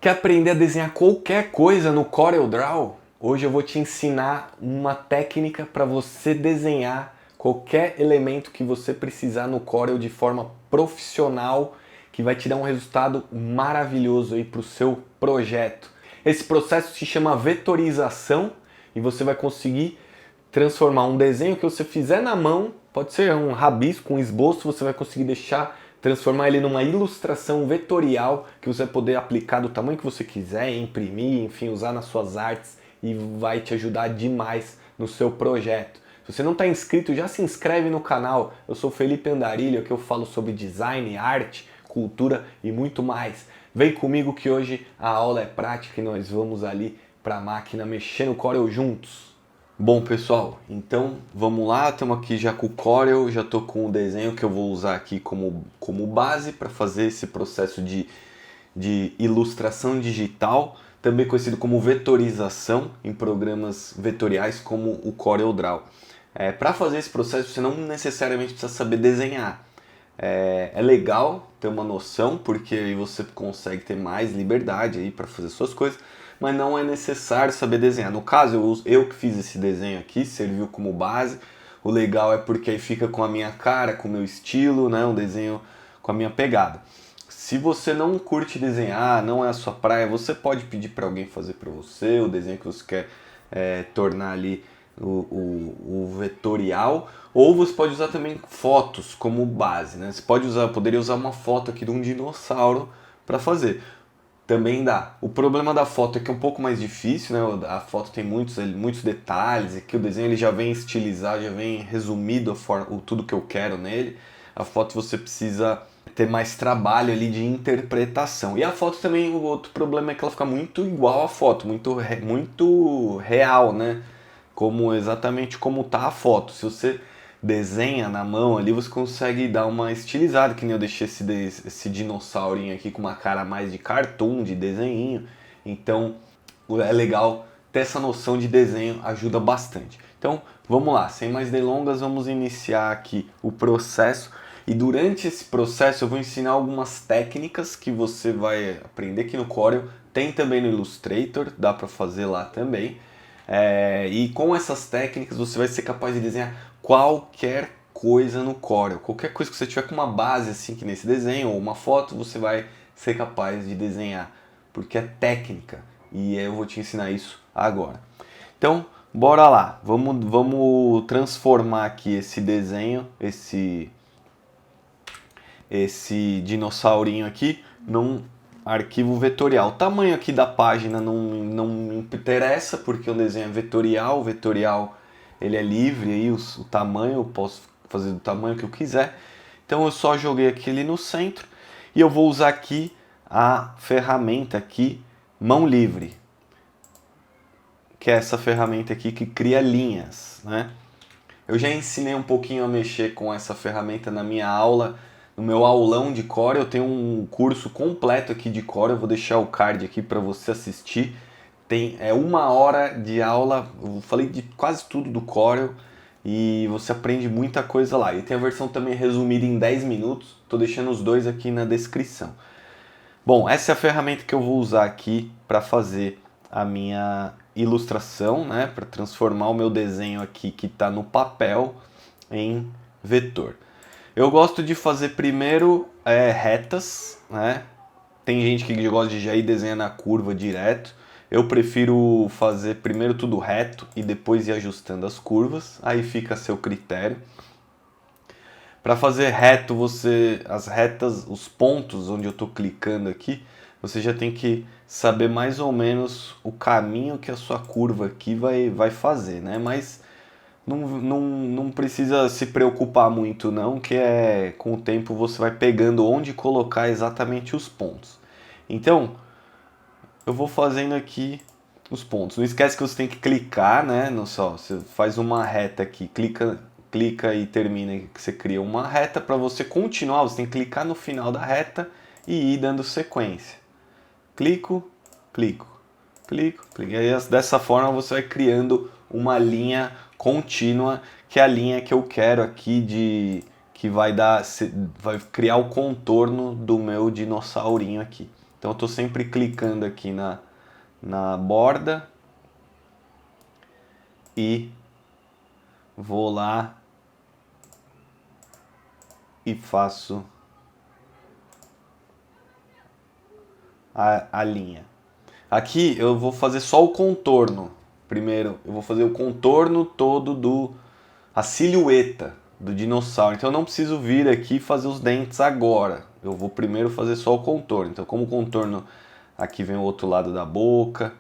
Quer aprender a desenhar qualquer coisa no CorelDRAW? Hoje eu vou te ensinar uma técnica para você desenhar qualquer elemento que você precisar no Corel de forma profissional, que vai te dar um resultado maravilhoso aí para o seu projeto. Esse processo se chama vetorização e você vai conseguir transformar um desenho que você fizer na mão, pode ser um rabisco, um esboço, você vai conseguir transformar ele numa ilustração vetorial que você vai poder aplicar do tamanho que você quiser, imprimir, enfim, usar nas suas artes e vai te ajudar demais no seu projeto. Se você não está inscrito, já se inscreve no canal. Eu sou Felipe Andarilho, aqui eu falo sobre design, arte, cultura e muito mais. Vem comigo que hoje a aula é prática e nós vamos ali para a máquina mexer no Corel juntos. Bom pessoal, então vamos lá, estamos aqui já com o Corel, já estou com o desenho que eu vou usar aqui como base para fazer esse processo de ilustração digital, também conhecido como vetorização em programas vetoriais como o CorelDRAW. Para fazer esse processo você não necessariamente precisa saber desenhar. É legal ter uma noção, porque aí você consegue ter mais liberdade aí para fazer suas coisas, mas não é necessário saber desenhar. No caso, eu que fiz esse desenho aqui, serviu como base. O legal é porque aí fica com a minha cara, com o meu estilo, né? Um desenho com a minha pegada. Se você não curte desenhar, não é a sua praia, você pode pedir para alguém fazer para você o desenho que você quer tornar ali o vetorial, ou você pode usar também fotos como base, né? Você poderia usar uma foto aqui de um dinossauro para fazer. Também dá. O problema da foto é que é um pouco mais difícil, né? A foto tem muitos detalhes, e que o desenho ele já vem estilizado, já vem resumido tudo que eu quero nele. A foto você precisa ter mais trabalho ali de interpretação. E a foto também, o outro problema é que ela fica muito igual à foto, muito real, né? Exatamente como tá a foto. Se você desenha na mão ali, você consegue dar uma estilizada, que nem eu deixei esse dinossaurinho aqui com uma cara mais de cartoon, de desenho. Então é legal ter essa noção de desenho, ajuda bastante. Então vamos lá, sem mais delongas, vamos iniciar aqui o processo. E durante esse processo eu vou ensinar algumas técnicas que você vai aprender aqui no Corel. Tem também no Illustrator, dá para fazer lá também. E com essas técnicas você vai ser capaz de desenhar qualquer coisa no Corel. Qualquer coisa que você tiver com uma base assim que nesse desenho ou uma foto, você vai ser capaz de desenhar, porque é técnica e eu vou te ensinar isso agora. Então, bora lá. Vamos transformar aqui esse desenho, esse dinossaurinho aqui, num arquivo vetorial. O tamanho aqui da página não me interessa, porque o desenho é vetorial. O vetorial ele é livre, aí o tamanho eu posso fazer do tamanho que eu quiser. Então eu só joguei aquele no centro e eu vou usar aqui a ferramenta aqui, mão livre, que é essa ferramenta aqui que cria linhas, né? Eu já ensinei um pouquinho a mexer com essa ferramenta na minha aula, no meu aulão de Corel. Eu tenho um curso completo aqui de Corel, eu vou deixar o card aqui para você assistir. Tem 1 hora de aula, eu falei de quase tudo do Corel e você aprende muita coisa lá. E tem a versão também resumida em 10 minutos, estou deixando os dois aqui na descrição. Bom, essa é a ferramenta que eu vou usar aqui para fazer a minha ilustração, né, para transformar o meu desenho aqui que está no papel em vetor. Eu gosto de fazer primeiro retas, né? Tem gente que gosta de já ir desenhando a curva direto. Eu prefiro fazer primeiro tudo reto e depois ir ajustando as curvas, aí fica a seu critério. Para fazer reto, as retas, os pontos onde eu estou clicando aqui, você já tem que saber mais ou menos o caminho que a sua curva aqui vai fazer, né? Mas não precisa se preocupar muito não, que com o tempo você vai pegando onde colocar exatamente os pontos. Então, eu vou fazendo aqui os pontos. Não esquece que você tem que clicar, né? Você faz uma reta aqui, clica e termina, que você cria uma reta. Para você continuar, você tem que clicar no final da reta e ir dando sequência. Clico. E aí, dessa forma você vai criando uma linha contínua, que é a linha que eu quero aqui que vai criar o contorno do meu dinossaurinho aqui. Então eu estou sempre clicando aqui na borda e vou lá e faço a linha. Aqui eu vou fazer só o contorno. Primeiro eu vou fazer o contorno todo a silhueta do dinossauro. Então eu não preciso vir aqui e fazer os dentes agora. Eu vou primeiro fazer só o contorno. Então como o contorno, aqui vem o outro lado da boca,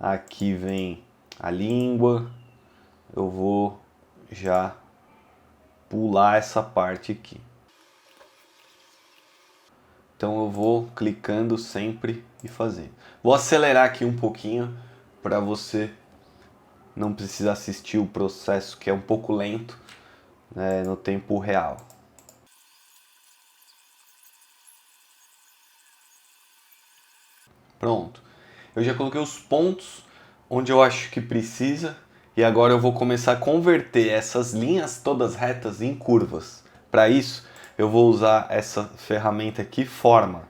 aqui vem a língua, eu vou já pular essa parte aqui. Então eu vou clicando sempre e fazendo. Vou acelerar aqui um pouquinho para você não precisar assistir o processo, que é um pouco lento, né, no tempo real. Pronto. Eu já coloquei os pontos onde eu acho que precisa e agora eu vou começar a converter essas linhas todas retas em curvas. Para isso, eu vou usar essa ferramenta aqui, Forma.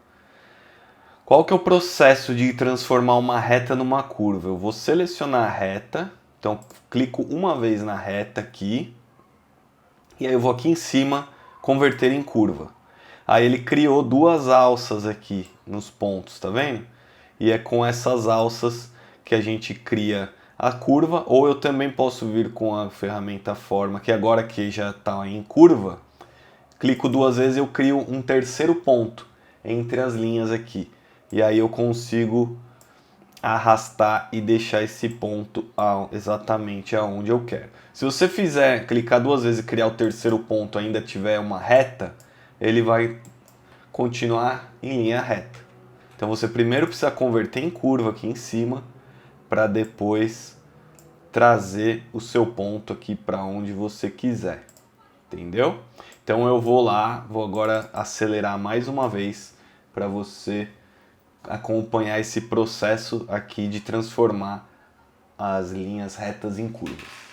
Qual que é o processo de transformar uma reta numa curva? Eu vou selecionar a reta, então clico uma vez na reta aqui, e aí eu vou aqui em cima converter em curva. Aí ele criou duas alças aqui nos pontos, tá vendo? E é com essas alças que a gente cria a curva, ou eu também posso vir com a ferramenta Forma, que agora que já está em curva, clico duas vezes e eu crio um terceiro ponto entre as linhas aqui. E aí eu consigo arrastar e deixar esse ponto exatamente aonde eu quero. Se você fizer, clicar duas vezes e criar o terceiro ponto e ainda tiver uma reta, ele vai continuar em linha reta. Então você primeiro precisa converter em curva aqui em cima, para depois trazer o seu ponto aqui para onde você quiser. Entendeu? Então eu vou lá, vou agora acelerar mais uma vez para você acompanhar esse processo aqui de transformar as linhas retas em curvas.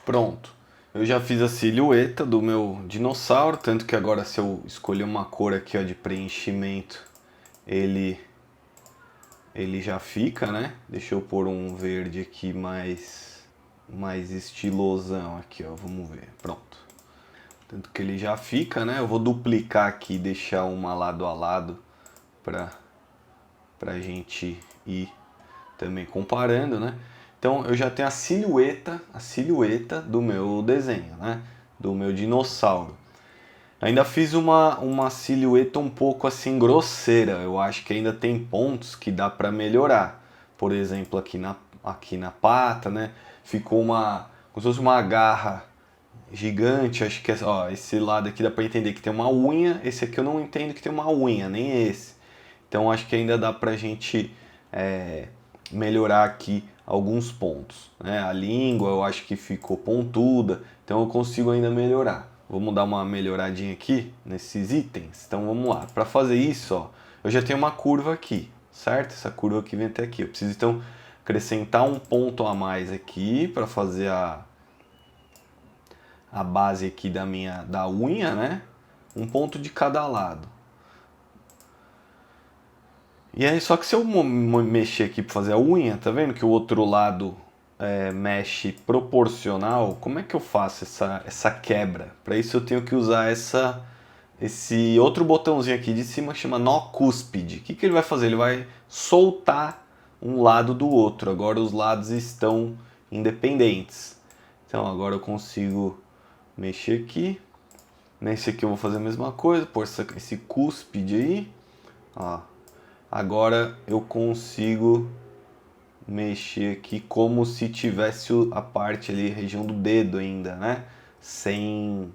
Pronto, eu já fiz a silhueta do meu dinossauro, tanto que agora se eu escolher uma cor aqui ó, de preenchimento, ele já fica, né? Deixa eu pôr um verde aqui mais estilosão aqui, ó, vamos ver, pronto. Tanto que ele já fica, né? Eu vou duplicar aqui e deixar uma lado a lado pra gente ir também comparando, né? Então eu já tenho a silhueta do meu desenho, né? Do meu dinossauro. Ainda fiz uma silhueta um pouco assim grosseira. Eu acho que ainda tem pontos que dá para melhorar. Por exemplo, aqui na pata, né? Ficou como se fosse uma garra gigante. Acho que ó, esse lado aqui dá para entender que tem uma unha. Esse aqui eu não entendo que tem uma unha, nem esse. Então acho que ainda dá pra gente melhorar aqui alguns pontos, né? A língua eu acho que ficou pontuda, então eu consigo ainda melhorar. Vamos dar uma melhoradinha aqui nesses itens. Então vamos lá. Para fazer isso, ó, eu já tenho uma curva aqui, certo? Essa curva aqui vem até aqui. Eu preciso então acrescentar um ponto a mais aqui para fazer a base aqui da unha, né? Um ponto de cada lado. E aí, só que se eu mexer aqui para fazer a unha, tá vendo que o outro lado mexe proporcional? Como é que eu faço essa quebra? Para isso eu tenho que usar esse outro botãozinho aqui de cima que chama nó cúspide. O que ele vai fazer? Ele vai soltar um lado do outro. Agora os lados estão independentes. Então agora eu consigo mexer aqui. Nesse aqui eu vou fazer a mesma coisa, pôr esse cúspide aí. Ó. Agora eu consigo mexer aqui como se tivesse a parte ali, região do dedo ainda, né? Sem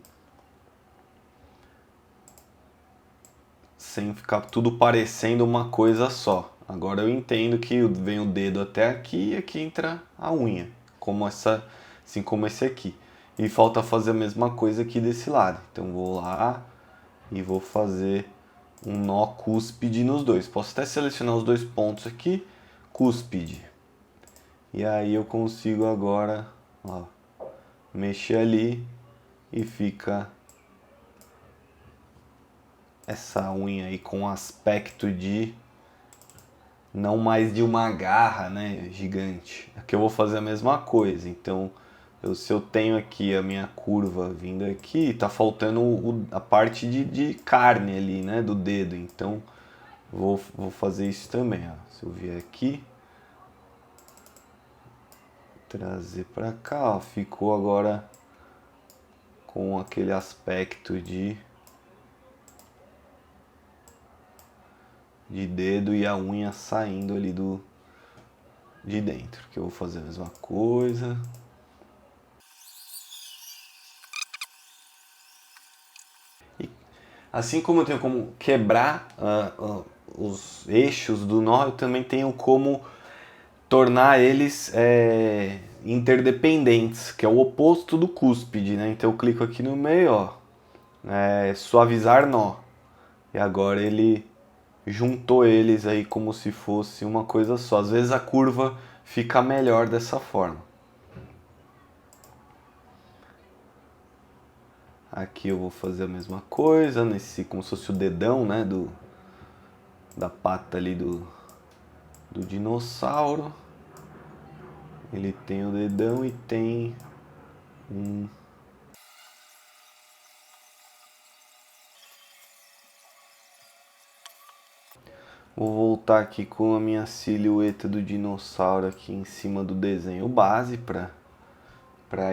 ficar tudo parecendo uma coisa só. Agora eu entendo que vem o dedo até aqui e aqui entra a unha, assim como esse aqui. E falta fazer a mesma coisa aqui desse lado. Então vou lá e vou fazer um nó cúspide nos dois. Posso até selecionar os dois pontos aqui, cúspide. E aí eu consigo agora, ó, mexer ali e fica essa unha aí com aspecto de não mais de uma garra, né, gigante. Aqui eu vou fazer a mesma coisa, então se eu tenho aqui a minha curva vindo aqui, tá faltando a parte de carne ali, né, do dedo, então vou fazer isso também, ó. Se eu vier aqui, trazer pra cá, ó, ficou agora com aquele aspecto de dedo e a unha saindo ali de dentro. Que eu vou fazer a mesma coisa. E assim como eu tenho como quebrar os eixos do nó, eu também tenho como tornar eles interdependentes, que é o oposto do cúspide, né? Então eu clico aqui no meio, ó, suavizar nó. E agora ele juntou eles aí como se fosse uma coisa só. Às vezes a curva fica melhor dessa forma. Aqui eu vou fazer a mesma coisa, nesse como se fosse o dedão, né, da pata ali do dinossauro. Ele tem o dedão e tem um... Vou voltar aqui com a minha silhueta do dinossauro aqui em cima do desenho base para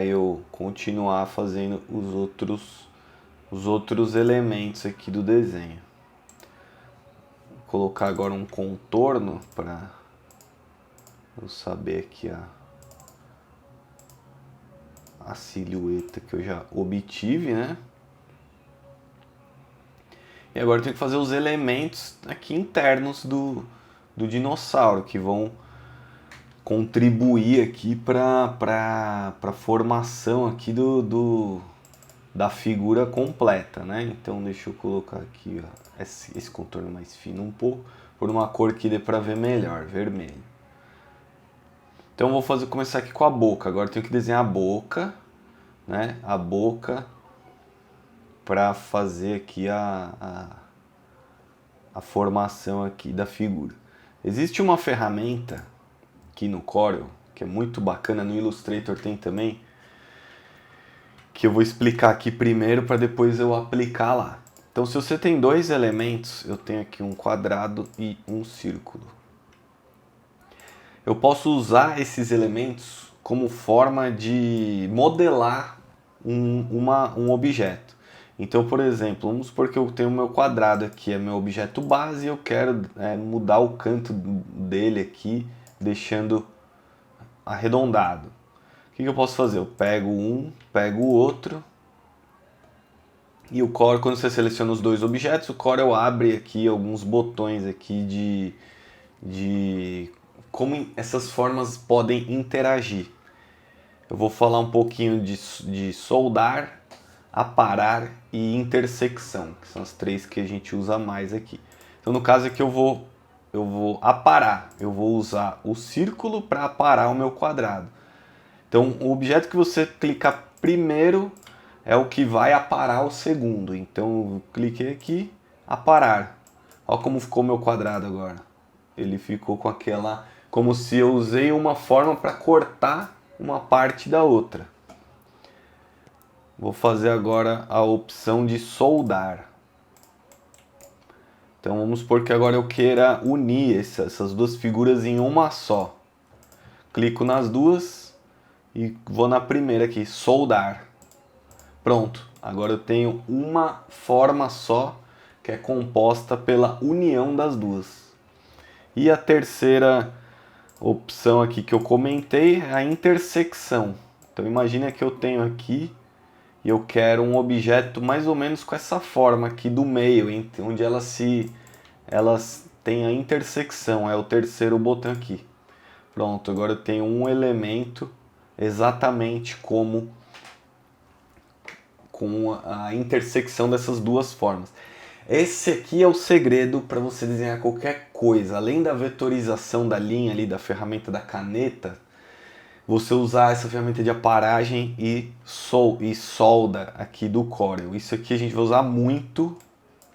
eu continuar fazendo os outros elementos aqui do desenho. Vou colocar agora um contorno para eu saber aqui a silhueta que eu já obtive, né? E agora eu tenho que fazer os elementos aqui internos do dinossauro que vão contribuir aqui para a formação aqui da figura completa, né? Então deixa eu colocar aqui, ó, esse contorno mais fino um pouco, por uma cor que dê para ver melhor, vermelho. Então eu vou começar aqui com a boca. Agora eu tenho que desenhar a boca, né? A boca para fazer aqui a formação aqui da figura. Existe uma ferramenta aqui no Corel que é muito bacana, no Illustrator tem também, que eu vou explicar aqui primeiro para depois eu aplicar lá. Então se você tem dois elementos, eu tenho aqui um quadrado e um círculo. Eu posso usar esses elementos como forma de modelar um objeto. Então, por exemplo, vamos supor que eu tenho o meu quadrado aqui, é meu objeto base, e eu quero mudar o canto dele aqui, deixando arredondado. O que eu posso fazer? Eu pego um, pego o outro, e o Corel, quando você seleciona os dois objetos, o Corel abre aqui alguns botões aqui de como essas formas podem interagir. Eu vou falar um pouquinho de soldar, aparar e intersecção, que são as três que a gente usa mais aqui. Então no caso aqui eu vou aparar, eu vou usar o círculo para aparar o meu quadrado. Então o objeto que você clicar primeiro é o que vai aparar o segundo. Então eu cliquei aqui, aparar. Olha como ficou meu quadrado agora. Ele ficou com aquela, como se eu usei uma forma para cortar uma parte da outra. Vou fazer agora a opção de soldar. Então vamos supor que agora eu queira unir essas duas figuras em uma só. Clico nas duas e vou na primeira aqui, soldar. Pronto, agora eu tenho uma forma só que é composta pela união das duas. E a terceira opção aqui que eu comentei é a intersecção. Então imagina que eu tenho aqui e eu quero um objeto mais ou menos com essa forma aqui do meio, onde elas têm a intersecção, é o terceiro botão aqui. Pronto, agora eu tenho um elemento exatamente com a intersecção dessas duas formas. Esse aqui é o segredo para você desenhar qualquer coisa. Além da vetorização da linha ali, da ferramenta da caneta, você usar essa ferramenta de aparagem e solda aqui do Corel. Isso aqui a gente vai usar muito,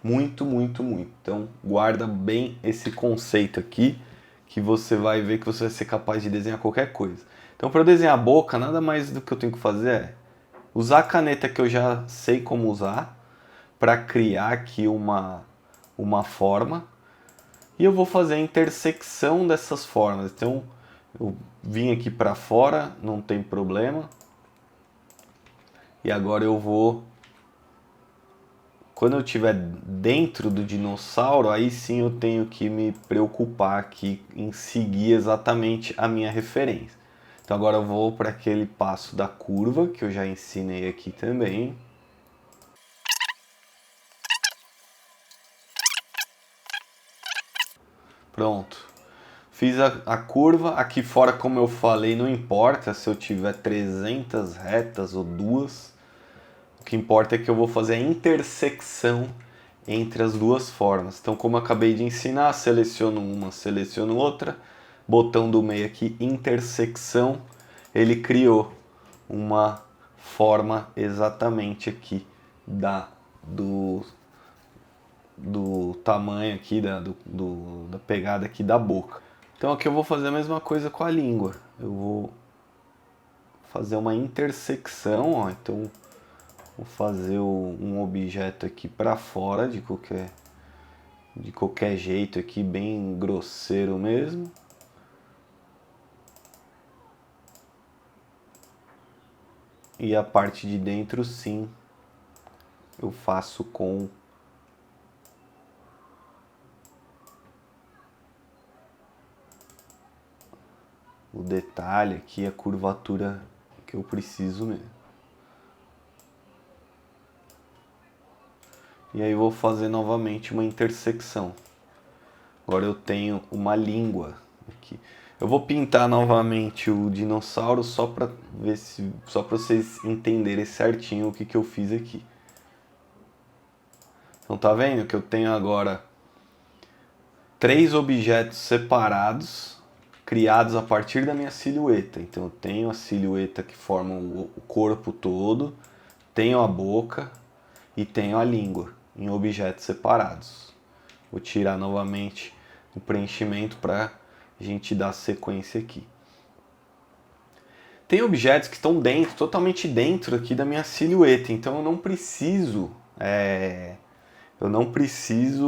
muito, muito, muito. Então guarda bem esse conceito aqui, que você vai ver que você vai ser capaz de desenhar qualquer coisa. Então para eu desenhar a boca, nada mais do que eu tenho que fazer é usar a caneta que eu já sei como usar para criar aqui uma forma. E eu vou fazer a intersecção dessas formas. Então eu vim aqui para fora, não tem problema. E agora eu vou... Quando eu estiver dentro do dinossauro, aí sim eu tenho que me preocupar aqui em seguir exatamente a minha referência. Então agora eu vou para aquele passo da curva, que eu já ensinei aqui também. Pronto. Fiz a curva, aqui fora, como eu falei, não importa se eu tiver 300 retas ou duas. O que importa é que eu vou fazer a intersecção entre as duas formas. Então, como eu acabei de ensinar, seleciono uma, seleciono outra. Botão do meio aqui, intersecção. Ele criou uma forma exatamente aqui do tamanho aqui, da pegada aqui da boca. Então aqui eu vou fazer a mesma coisa com a língua. Eu vou fazer uma intersecção, ó. Então vou fazer um objeto aqui para fora de qualquer jeito aqui, bem grosseiro mesmo. E a parte de dentro, sim, eu faço com o detalhe aqui, a curvatura que eu preciso mesmo. E aí eu vou fazer novamente uma intersecção. Agora eu tenho uma língua aqui. Eu vou pintar novamente o dinossauro só para ver só para vocês entenderem certinho o que eu fiz aqui. Então tá vendo que eu tenho agora 3 objetos separados, criados a partir da minha silhueta. Então eu tenho a silhueta que forma o corpo todo, tenho a boca e tenho a língua em objetos separados. Vou tirar novamente o preenchimento para a gente dar sequência aqui. Tem objetos que estão dentro, totalmente dentro aqui da minha silhueta, então eu não preciso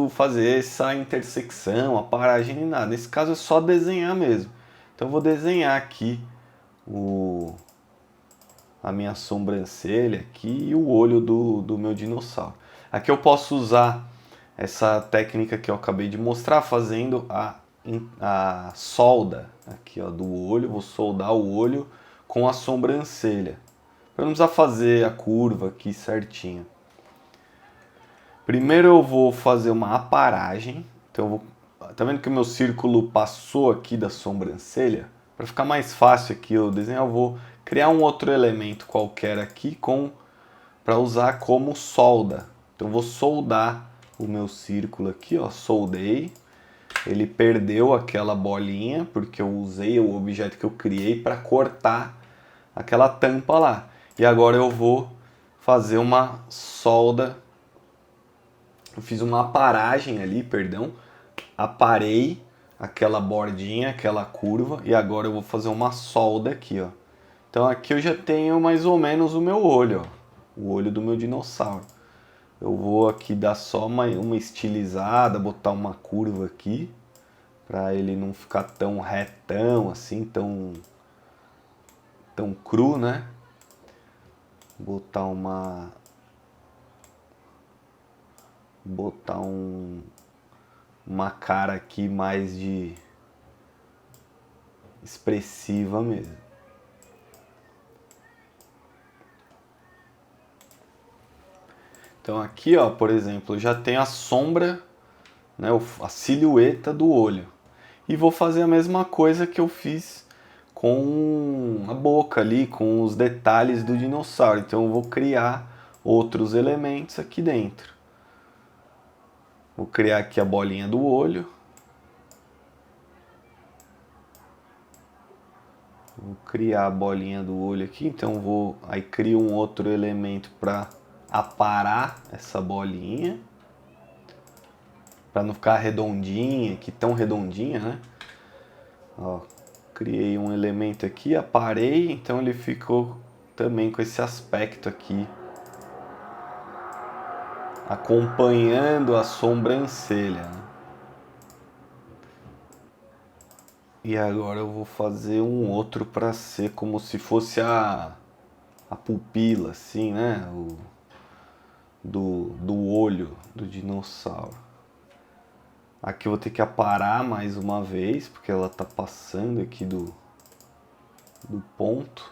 fazer essa intersecção, a paragem nem nada. Nesse caso é só desenhar mesmo. Então eu vou desenhar aqui a minha sobrancelha aqui e o olho do meu dinossauro. Aqui eu posso usar essa técnica que eu acabei de mostrar, fazendo a solda aqui, ó, do olho. Vou soldar o olho com a sobrancelha, para não precisar fazer a curva aqui certinho. Primeiro eu vou fazer uma aparagem. Então eu vou, tá vendo que o meu círculo passou aqui da sobrancelha? Para ficar mais fácil aqui eu desenhar, eu vou criar um outro elemento qualquer aqui para usar como solda. Então eu vou soldar o meu círculo aqui, ó, soldei. Ele perdeu aquela bolinha porque eu usei o objeto que eu criei para cortar aquela tampa lá. E agora eu vou fazer uma solda. Eu fiz uma aparagem ali, perdão. Aparei aquela bordinha, aquela curva, e agora eu vou fazer uma solda aqui, ó. Então aqui eu já tenho mais ou menos o meu olho, ó, o olho do meu dinossauro. Eu vou aqui dar só uma estilizada, botar uma curva aqui, para ele não ficar tão retão assim, tão cru, né? Botar uma cara aqui mais expressiva mesmo. Então aqui, ó, por exemplo, já tem a sombra, né, a silhueta do olho. E vou fazer a mesma coisa que eu fiz com a boca ali, com os detalhes do dinossauro. Então eu vou criar outros elementos aqui dentro. Vou criar aqui a bolinha do olho. Vou criar a bolinha do olho aqui, então vou aí crio um outro elemento para aparar essa bolinha, para não ficar redondinha, aqui tão redondinha, né? Ó, criei um elemento aqui, aparei, então ele ficou também com esse aspecto aqui, acompanhando a sobrancelha, né? E agora eu vou fazer um outro para ser como se fosse a pupila, assim, né? Do olho do dinossauro. Aqui eu vou ter que aparar mais uma vez, porque ela tá passando aqui do ponto.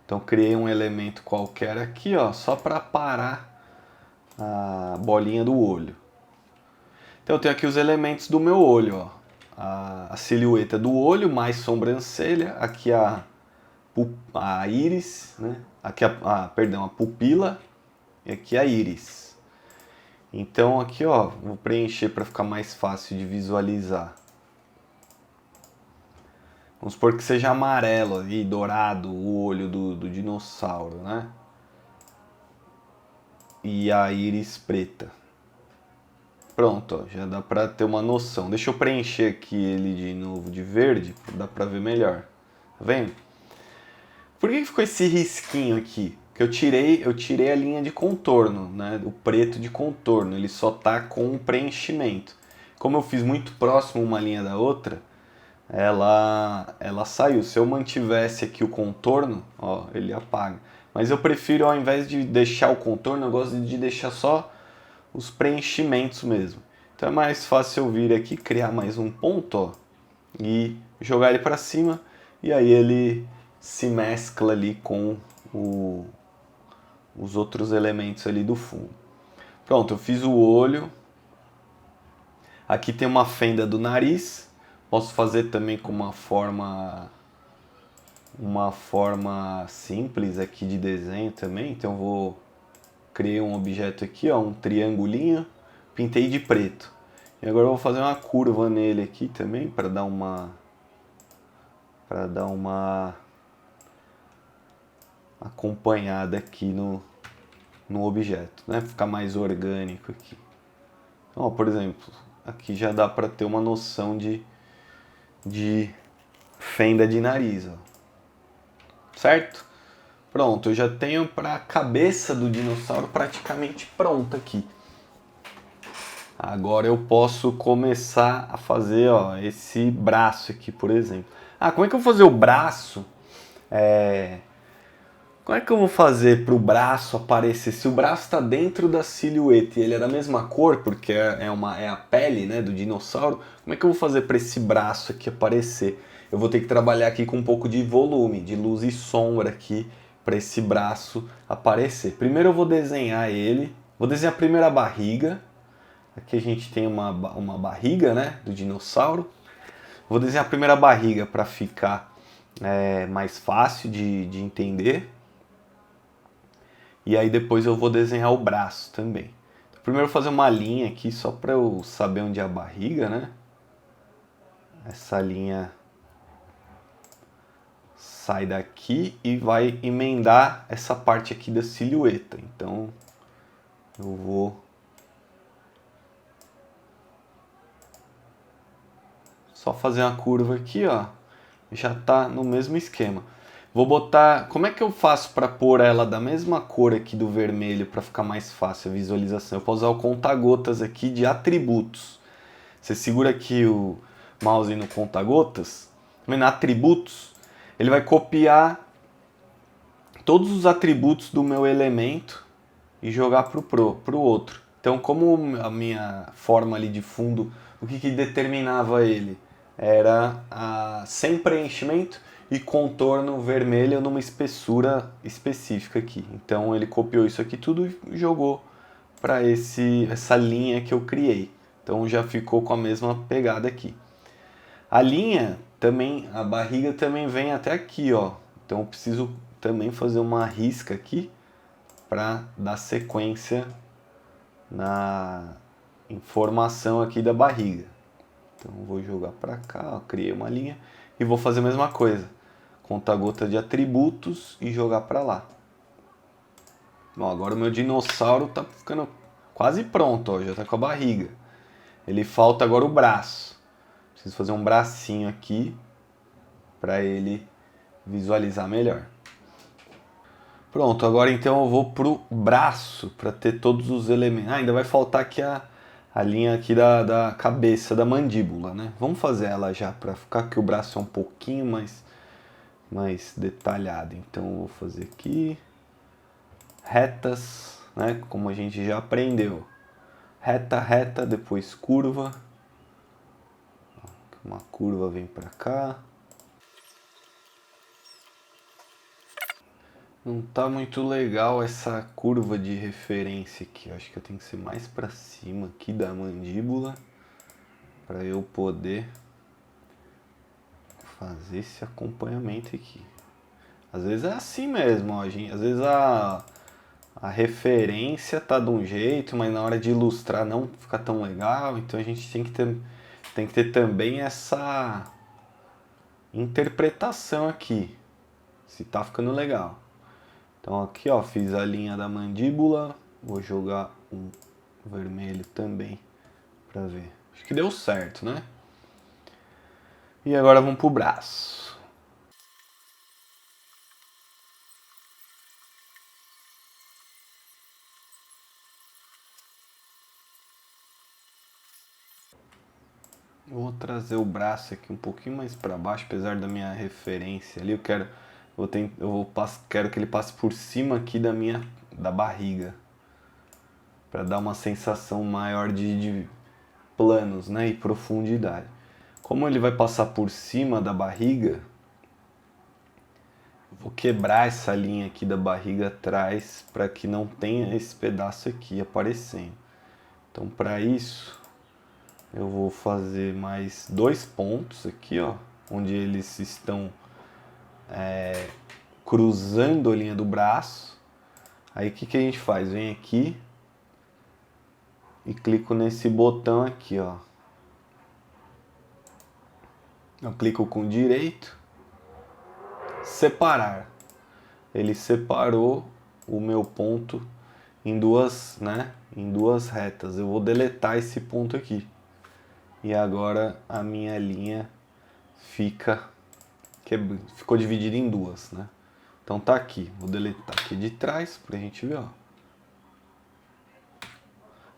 Então criei um elemento qualquer aqui, ó, só para parar a bolinha do olho. Então eu tenho aqui os elementos do meu olho, ó. A silhueta do olho, mais sobrancelha, aqui a íris, né? Aqui perdão, a pupila e aqui a íris. Então aqui, ó, vou preencher para ficar mais fácil de visualizar. Vamos supor que seja amarelo ali, dourado, o olho do dinossauro, né? E a íris preta. Pronto, ó, já dá pra ter uma noção. Deixa eu preencher aqui ele de novo de verde, dá pra ver melhor. Tá vendo? Por que ficou esse risquinho aqui? Que eu tirei a linha de contorno, né? O preto de contorno, ele só tá com um preenchimento. Como eu fiz muito próximo uma linha da outra, ela saiu. Se eu mantivesse aqui o contorno, ó, ele apaga. Mas eu prefiro, ao invés de deixar o contorno, eu gosto de deixar só os preenchimentos mesmo. Então é mais fácil eu vir aqui, criar mais um ponto, ó, e jogar ele para cima, e aí ele se mescla ali com os outros elementos ali do fundo. Pronto, eu fiz o olho. Aqui tem uma fenda do nariz. Posso fazer também com uma forma simples aqui de desenho também. Então eu criei um objeto aqui, ó, um triangulinho, pintei de preto. E agora eu vou fazer uma curva nele aqui também para dar uma acompanhada aqui no objeto, né? Ficar mais orgânico aqui. Então, ó, por exemplo, aqui já dá para ter uma noção de fenda de nariz, ó. Certo? Pronto, eu já tenho para a cabeça do dinossauro praticamente pronta aqui. Agora eu posso começar a fazer, ó, esse braço aqui, por exemplo. Como é que eu vou fazer o braço? Como é que eu vou fazer para o braço aparecer? Se o braço está dentro da silhueta e ele é da mesma cor, porque é a pele, né, do dinossauro, como é que eu vou fazer para esse braço aqui aparecer? Eu vou ter que trabalhar aqui com um pouco de volume, de luz e sombra aqui, para esse braço aparecer. Primeiro eu vou desenhar ele, vou desenhar primeiro a barriga. Aqui a gente tem uma barriga, né, do dinossauro. Vou desenhar a primeira barriga para ficar mais fácil de entender. E aí depois eu vou desenhar o braço também. Então, primeiro eu vou fazer uma linha aqui só para eu saber onde é a barriga, né? Essa linha sai daqui e vai emendar essa parte aqui da silhueta. Então eu vou só fazer uma curva aqui, ó. Já tá no mesmo esquema. Vou botar... Como é que eu faço para pôr ela da mesma cor aqui do vermelho para ficar mais fácil a visualização? Eu posso usar o conta-gotas aqui de atributos. Você segura aqui o mouse no conta-gotas, em atributos, ele vai copiar todos os atributos do meu elemento e jogar pro outro. Então, como a minha forma ali de fundo, o que determinava ele? Era sem preenchimento e contorno vermelho numa espessura específica aqui. Então ele copiou isso aqui tudo e jogou para essa linha que eu criei. Então já ficou com a mesma pegada aqui. A linha também, a barriga também vem até aqui, ó. Então eu preciso também fazer uma risca aqui para dar sequência na informação aqui da barriga. Então eu vou jogar para cá, ó, criei uma linha e vou fazer a mesma coisa. conta-gota de atributos e jogar para lá. Bom, agora o meu dinossauro tá ficando quase pronto, ó, já tá com a barriga. Ele falta agora o braço. Preciso fazer um bracinho aqui para ele visualizar melhor. Pronto, agora então eu vou pro braço para ter todos os elementos. Ah, ainda vai faltar aqui a linha aqui da cabeça, da mandíbula, né? Vamos fazer ela já para ficar que o braço é um pouquinho mais detalhado. Então eu vou fazer aqui retas, né? Como a gente já aprendeu. Reta, reta, depois curva. Uma curva vem para cá. Não tá muito legal essa curva de referência aqui. Eu acho que eu tenho que ser mais para cima aqui da mandíbula para eu poder fazer esse acompanhamento aqui. Às vezes é assim mesmo, ó, gente. Às vezes a referência tá de um jeito, mas na hora de ilustrar não fica tão legal. Então a gente tem que ter também essa interpretação aqui, se tá ficando legal. Então aqui, ó, fiz a linha da mandíbula, vou jogar um vermelho também para ver. Acho que deu certo, né? E agora vamos pro braço. Vou trazer o braço aqui um pouquinho mais para baixo, apesar da minha referência ali. Quero que ele passe por cima aqui da barriga, para dar uma sensação maior de planos, né, e profundidade. Como ele vai passar por cima da barriga, vou quebrar essa linha aqui da barriga atrás para que não tenha esse pedaço aqui aparecendo. Então, para isso, eu vou fazer mais 2 pontos aqui, ó, onde eles estão cruzando a linha do braço. Aí o que a gente faz? Vem aqui e clico nesse botão aqui, ó. Eu clico com direito, separar. Ele separou o meu ponto em duas, né, em duas retas. Eu vou deletar esse ponto aqui. E agora a minha linha ficou dividida em duas, né? Então tá aqui, vou deletar aqui de trás pra gente ver, ó.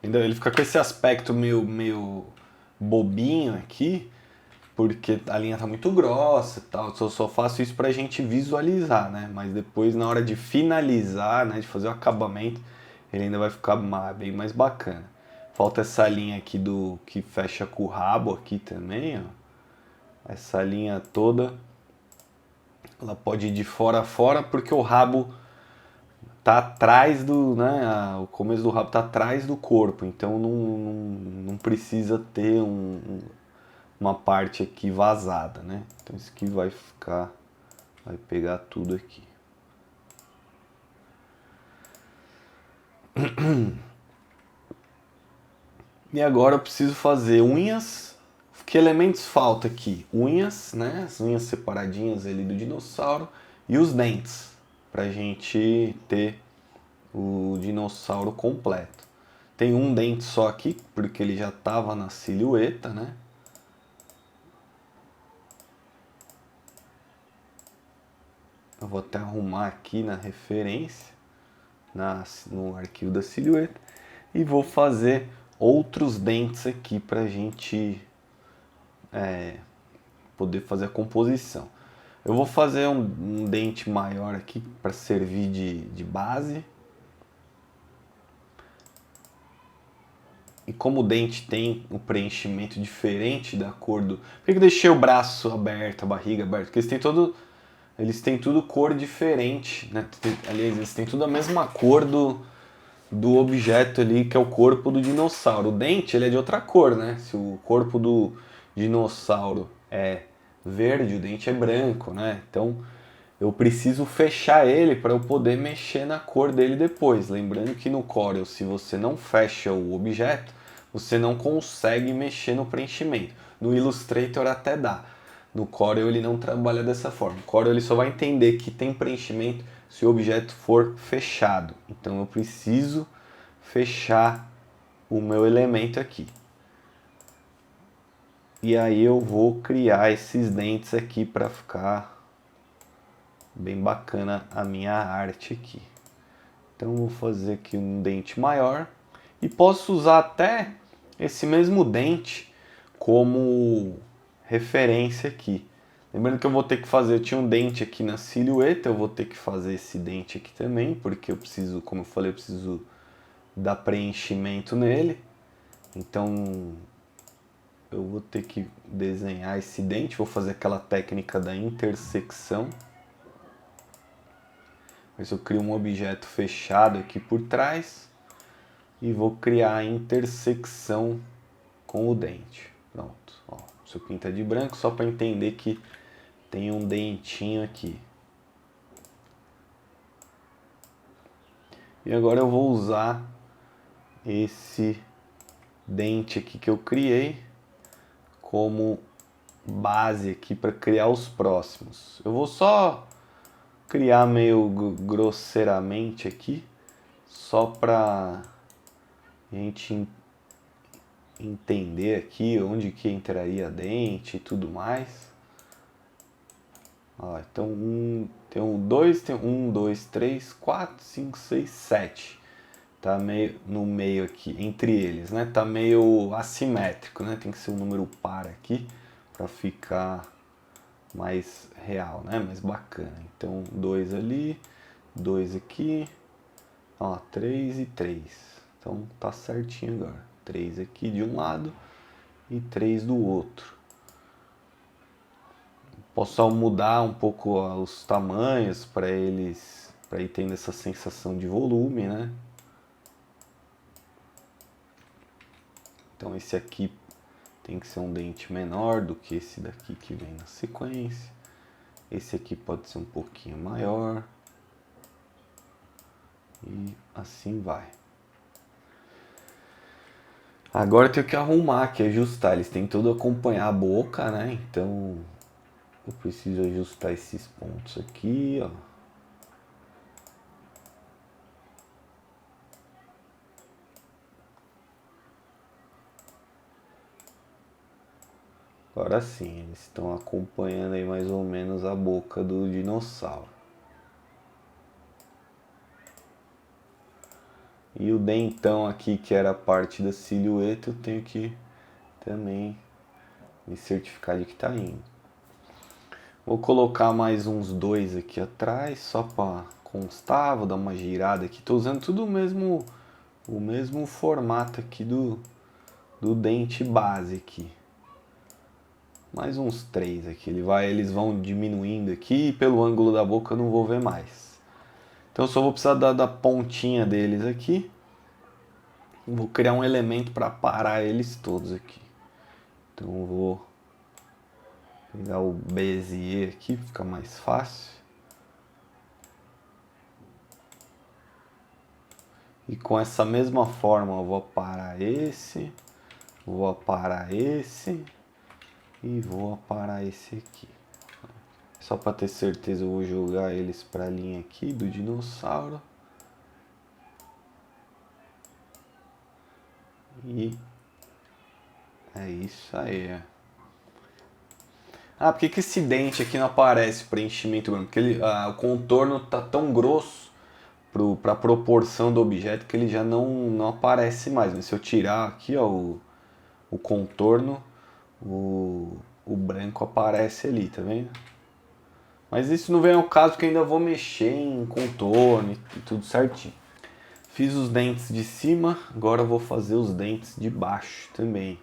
Ainda ele fica com esse aspecto meio bobinho aqui, porque a linha tá muito grossa e tal. Eu só faço isso pra gente visualizar, né? Mas depois na hora de finalizar, né, de fazer o acabamento, ele ainda vai ficar bem mais bacana. Falta essa linha aqui que fecha com o rabo aqui também, ó. Essa linha toda, ela pode ir de fora a fora porque o rabo tá atrás né, o começo do rabo tá atrás do corpo, então não precisa ter uma parte aqui vazada, né? Então isso aqui vai pegar tudo aqui. E agora eu preciso fazer unhas. Que elementos falta aqui? Unhas, né? As unhas separadinhas ali do dinossauro e os dentes, pra gente ter o dinossauro completo. Tem um dente só aqui, porque ele já estava na silhueta, né? Eu vou até arrumar aqui na referência, no arquivo da silhueta, e vou fazer outros dentes aqui pra gente poder fazer a composição. Eu vou fazer um dente maior aqui para servir de base. E como o dente tem um preenchimento diferente da cor do... Por que eu deixei o braço aberto, a barriga aberta? Porque eles têm tudo cor diferente, né? Aliás, eles têm tudo a mesma cor do objeto ali, que é o corpo do dinossauro. O dente, ele é de outra cor, né? Se o corpo do dinossauro é verde, o dente é branco, né? Então eu preciso fechar ele para eu poder mexer na cor dele depois. Lembrando que no Corel, se você não fecha o objeto, você não consegue mexer no preenchimento. No Illustrator até dá, no Corel ele não trabalha dessa forma. O Corel ele só vai entender que tem preenchimento se o objeto for fechado. Então eu preciso fechar o meu elemento aqui. E aí eu vou criar esses dentes aqui para ficar bem bacana a minha arte aqui. Então eu vou fazer aqui um dente maior e posso usar até esse mesmo dente como referência aqui. Lembrando que eu vou ter que fazer, eu tinha um dente aqui na silhueta, eu vou ter que fazer esse dente aqui também, porque eu preciso, como eu falei, eu preciso dar preenchimento nele. Então eu vou ter que desenhar esse dente, vou fazer aquela técnica da intersecção. Mas eu crio um objeto fechado aqui por trás e vou criar a intersecção com o dente. Pronto, ó, isso pinta de branco só para entender que tem um dentinho aqui. E agora eu vou usar esse dente aqui que eu criei como base aqui para criar os próximos. Eu vou só criar meio grosseiramente aqui, só para a gente entender aqui onde que entraria dente e tudo mais. Ó, então tem um 2, 3, 4, 5, 6, 7. Tá meio no meio aqui, entre eles, né? Tá meio assimétrico, né? Tem que ser um número par aqui para ficar mais real, né? Mais bacana. Então 2 ali, 2 aqui, ó, 3 e 3. Então tá certinho agora. 3 aqui de um lado e 3 do outro. Posso só mudar um pouco os tamanhos para eles, para ir tendo essa sensação de volume, né? Então esse aqui tem que ser um dente menor do que esse daqui que vem na sequência. Esse aqui pode ser um pouquinho maior. E assim vai. Agora eu tenho que arrumar aqui, ajustar. Eles têm tudo a acompanhar a boca, né? Então eu preciso ajustar esses pontos aqui, ó. Agora sim, eles estão acompanhando aí mais ou menos a boca do dinossauro. E o dentão aqui, que era parte da silhueta, eu tenho que também me certificar de que tá indo. Vou colocar mais uns 2 aqui atrás, só para constar, vou dar uma girada aqui. Tô usando tudo o mesmo formato aqui do dente base aqui. Mais uns 3 aqui, eles vão diminuindo aqui e pelo ângulo da boca eu não vou ver mais. Então eu só vou precisar da pontinha deles aqui. Vou criar um elemento para parar eles todos aqui. Então eu vou pegar o Bezier aqui, fica mais fácil. E com essa mesma forma eu vou aparar esse, vou aparar esse e vou aparar esse aqui. Só para ter certeza eu vou jogar eles para a linha aqui do dinossauro. E é isso aí. Ah, por que esse dente aqui não aparece o preenchimento branco? Porque o contorno tá tão grosso para a proporção do objeto que ele já não aparece mais. Mas se eu tirar aqui ó, o contorno, o branco aparece ali, tá vendo? Mas isso não vem ao caso porque ainda vou mexer em contorno e tudo certinho. Fiz os dentes de cima, agora eu vou fazer os dentes de baixo também.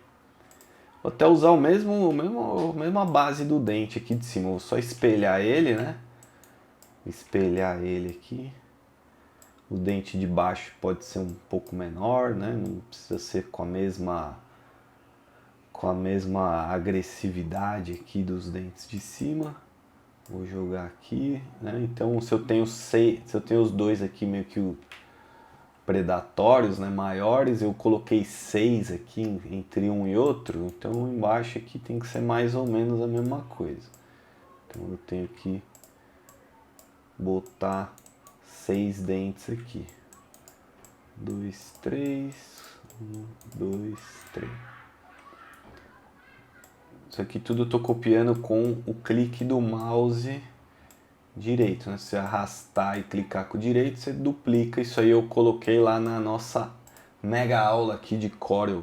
Vou até usar a mesma base do dente aqui de cima. Vou só espelhar ele, né? Espelhar ele aqui. O dente de baixo pode ser um pouco menor, né? Não precisa ser com a mesma agressividade aqui dos dentes de cima. Vou jogar aqui, né? Então se eu tenho os dois aqui meio que predatórios, né, maiores, eu coloquei 6 aqui entre um e outro, então embaixo aqui tem que ser mais ou menos a mesma coisa. Então eu tenho que botar 6 dentes aqui. 2, 3, 1, 2, 3. Isso aqui tudo eu tô copiando com o clique do mouse direito, né? Se você arrastar e clicar com o direito, você duplica. Isso aí eu coloquei lá na nossa mega aula aqui de Corel.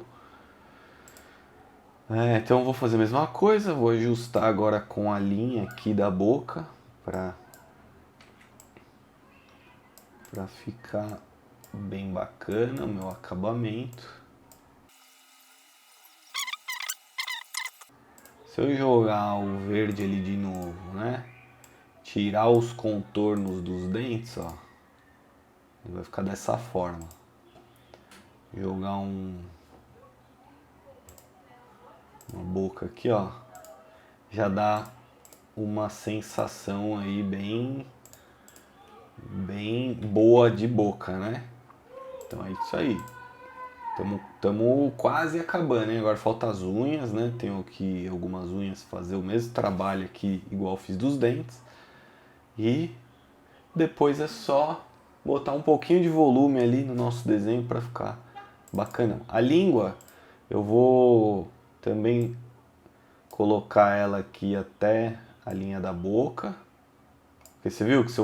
Então eu vou fazer a mesma coisa, vou ajustar agora com a linha aqui da boca para ficar bem bacana o meu acabamento. Se eu jogar o verde ali de novo, né? Tirar os contornos dos dentes, ó. Ele vai ficar dessa forma. Jogar uma boca aqui, ó. Já dá uma sensação aí bem boa de boca, né? Então é isso aí. Estamos quase acabando, hein? Agora falta as unhas, né? Tenho aqui algumas unhas, fazer o mesmo trabalho aqui, igual fiz dos dentes. E depois é só botar um pouquinho de volume ali no nosso desenho para ficar bacana. A língua, eu vou também colocar ela aqui até a linha da boca. Porque você viu que se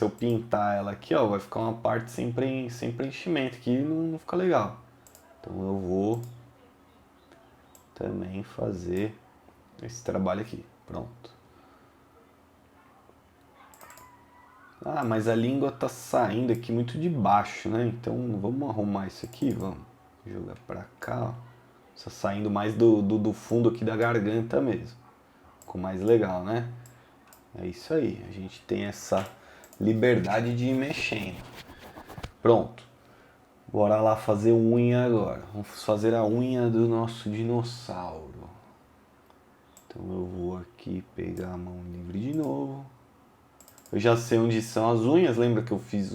eu pintar ela aqui, ó, vai ficar uma parte sem preenchimento, que não fica legal. Então eu vou também fazer esse trabalho aqui. Pronto. Ah, mas a língua tá saindo aqui muito de baixo, né? Então vamos arrumar isso aqui, vamos jogar pra cá, ó. Tá saindo mais do fundo aqui da garganta mesmo. Ficou mais legal, né? É isso aí, a gente tem essa liberdade de ir mexendo. Pronto. Bora lá fazer unha agora. Vamos fazer a unha do nosso dinossauro. Então eu vou aqui pegar a mão livre de novo. Eu já sei onde são as unhas. Lembra que eu fiz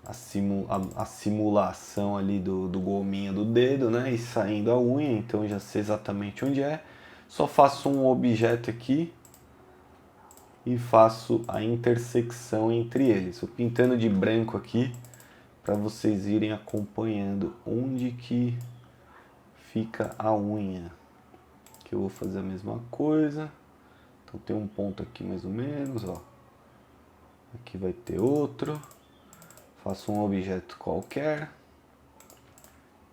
a simulação ali do gominho do dedo, né? E saindo a unha. Então eu já sei exatamente onde é. Só faço um objeto aqui e faço a intersecção entre eles. Estou pintando de branco aqui para vocês irem acompanhando onde que fica a unha. Que eu vou fazer a mesma coisa. Então tem um ponto aqui mais ou menos, ó. Aqui vai ter outro. Faço um objeto qualquer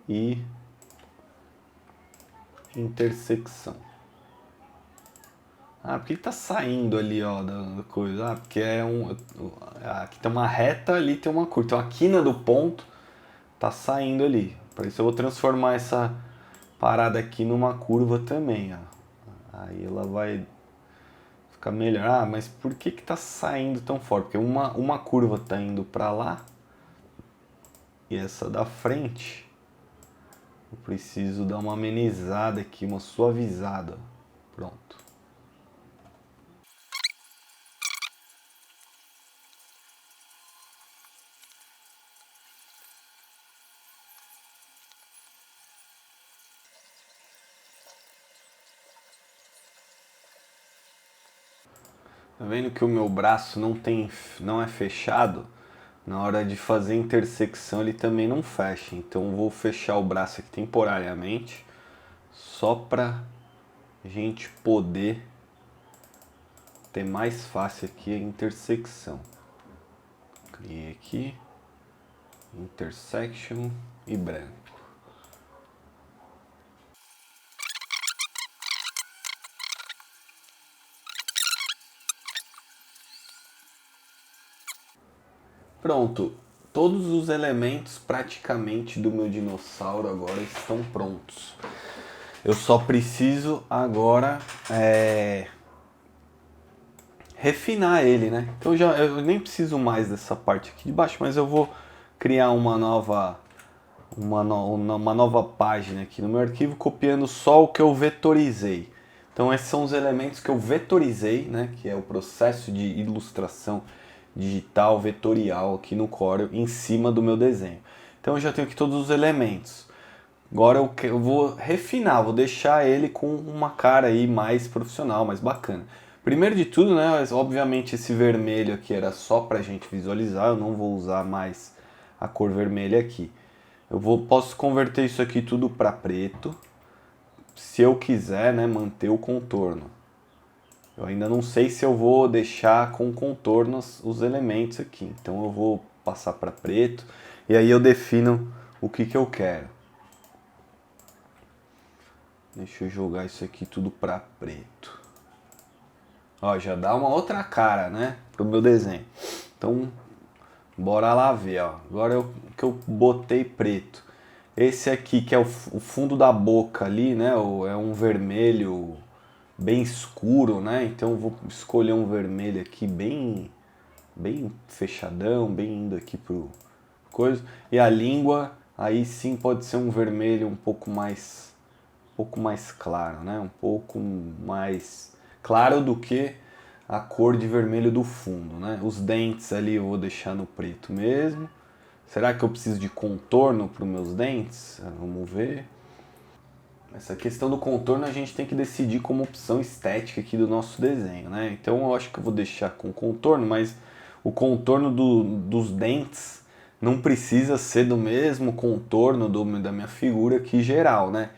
e intersecção. Ah, por que tá saindo ali, ó, da coisa? Ah, porque aqui tem uma reta, ali tem uma curva. Então a quina do ponto tá saindo ali. Por isso eu vou transformar essa parada aqui numa curva também, ó. Aí ela vai ficar melhor. Ah, mas por que tá saindo tão forte? Porque uma curva tá indo para lá e essa da frente eu preciso dar uma amenizada aqui, uma suavizada. Pronto. Tá vendo que o meu braço não é fechado? Na hora de fazer intersecção ele também não fecha. Então eu vou fechar o braço aqui temporariamente, só pra gente poder ter mais fácil aqui a intersecção. Criei aqui, intersection e branco. Pronto, todos os elementos praticamente do meu dinossauro agora estão prontos. Eu só preciso agora refinar ele, né? Então eu nem preciso mais dessa parte aqui de baixo, mas eu vou criar uma nova página aqui no meu arquivo, copiando só o que eu vetorizei. Então esses são os elementos que eu vetorizei, né? Que é o processo de ilustração digital vetorial aqui no Corel em cima do meu desenho. Então eu já tenho aqui todos os elementos. Agora eu vou refinar, vou deixar ele com uma cara aí mais profissional, mais bacana. Primeiro de tudo, né, obviamente esse vermelho aqui era só pra gente visualizar, eu não vou usar mais a cor vermelha aqui. Posso converter isso aqui tudo para preto, se eu quiser, né, manter o contorno. Eu ainda não sei se eu vou deixar com contornos os elementos aqui, então eu vou passar para preto e aí eu defino o que eu quero. Deixa eu jogar isso aqui tudo para preto. Ó, já dá uma outra cara, né, pro meu desenho. Então, bora lá ver, ó. Agora que eu botei preto. Esse aqui, que é o fundo da boca ali, né, é um vermelho bem escuro, né? Então eu vou escolher um vermelho aqui bem fechadão, bem indo aqui pro coisa. E a língua, aí sim pode ser um vermelho um pouco mais claro, né? Um pouco mais claro do que a cor de vermelho do fundo, né? Os dentes ali eu vou deixar no preto mesmo. Será que eu preciso de contorno para os meus dentes? Vamos ver. Essa questão do contorno a gente tem que decidir como opção estética aqui do nosso desenho, né? Então eu acho que eu vou deixar com contorno, mas o contorno dos dentes não precisa ser do mesmo contorno da minha figura aqui geral, né?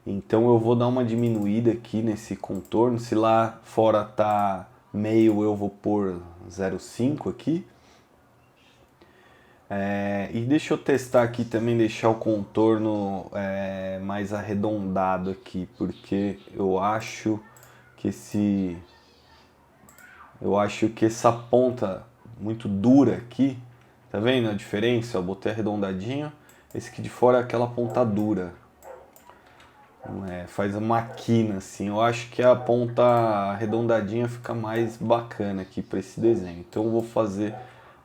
Então eu vou dar uma diminuída aqui nesse contorno. Se lá fora tá meio, eu vou pôr 0,5 aqui. E deixa eu testar aqui também, deixar o contorno mais arredondado aqui, porque eu acho que essa ponta muito dura aqui, tá vendo a diferença? Eu botei arredondadinho, esse aqui de fora é aquela ponta dura. Faz uma quina assim. Eu acho que a ponta arredondadinha fica mais bacana aqui para esse desenho. Então eu vou fazer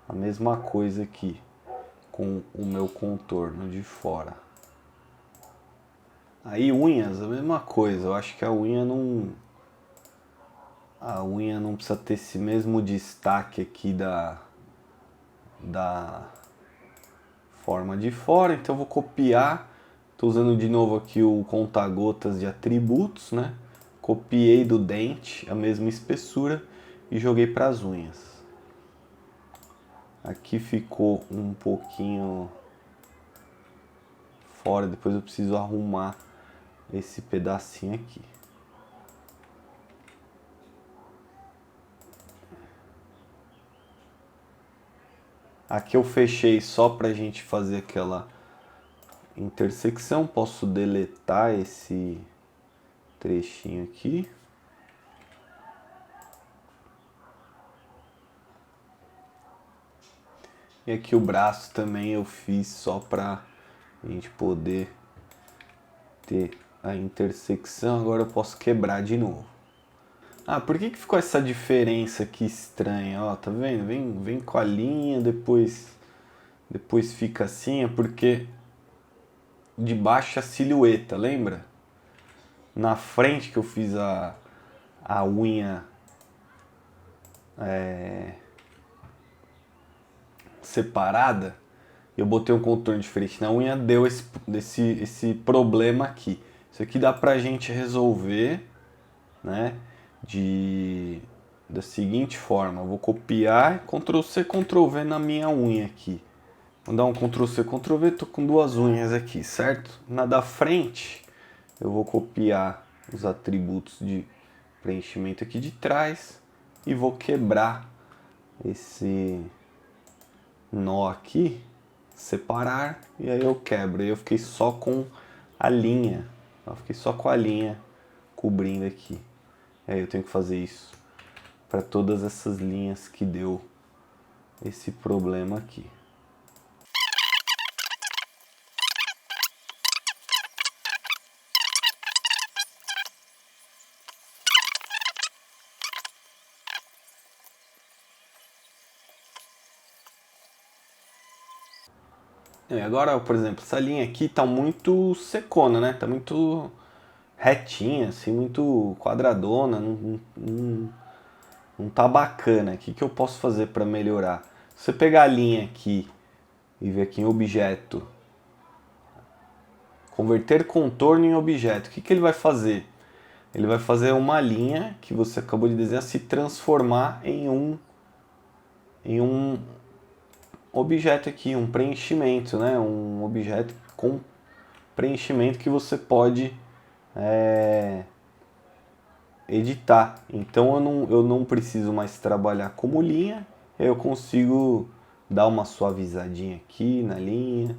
a mesma coisa aqui com o meu contorno de fora. Aí unhas, a mesma coisa. Eu acho que a unha não precisa ter esse mesmo destaque aqui da forma de fora. Então eu vou copiar. Estou usando de novo aqui o conta-gotas de atributos, né? Copiei do dente a mesma espessura e joguei para as unhas. Aqui ficou um pouquinho fora, depois eu preciso arrumar esse pedacinho aqui. Aqui eu fechei só pra gente fazer aquela intersecção. Posso deletar esse trechinho aqui. E aqui o braço também eu fiz só pra gente poder ter a intersecção. Agora eu posso quebrar de novo. Ah, por que ficou essa diferença aqui estranha? Ó, tá vendo? Vem com a linha, depois fica assim. É porque de baixo a silhueta, lembra? Na frente que eu fiz a unha separada, eu botei um contorno diferente na unha, deu esse problema aqui. Isso aqui dá pra gente resolver, né, da seguinte forma. Eu vou copiar, Ctrl C, Ctrl V na minha unha aqui. Vou dar um Ctrl C, Ctrl V, tô com duas unhas aqui, certo? Na da frente, eu vou copiar os atributos de preenchimento aqui de trás e vou quebrar esse nó aqui, separar, e aí eu quebro. E eu fiquei só com a linha, eu fiquei só com a linha cobrindo aqui. E aí eu tenho que fazer isso para todas essas linhas que deu esse problema aqui. E agora, por exemplo, essa linha aqui tá muito secona, né? Tá muito retinha, assim, muito quadradona. Não não tá bacana. O que eu posso fazer para melhorar? Se você pegar a linha aqui e ver aqui em objeto, converter contorno em objeto, o que ele vai fazer? Ele vai fazer uma linha que você acabou de desenhar se transformar em um objeto aqui, um preenchimento, né? Um objeto com preenchimento que você pode editar. Então eu não preciso mais trabalhar como linha, eu consigo dar uma suavizadinha aqui na linha,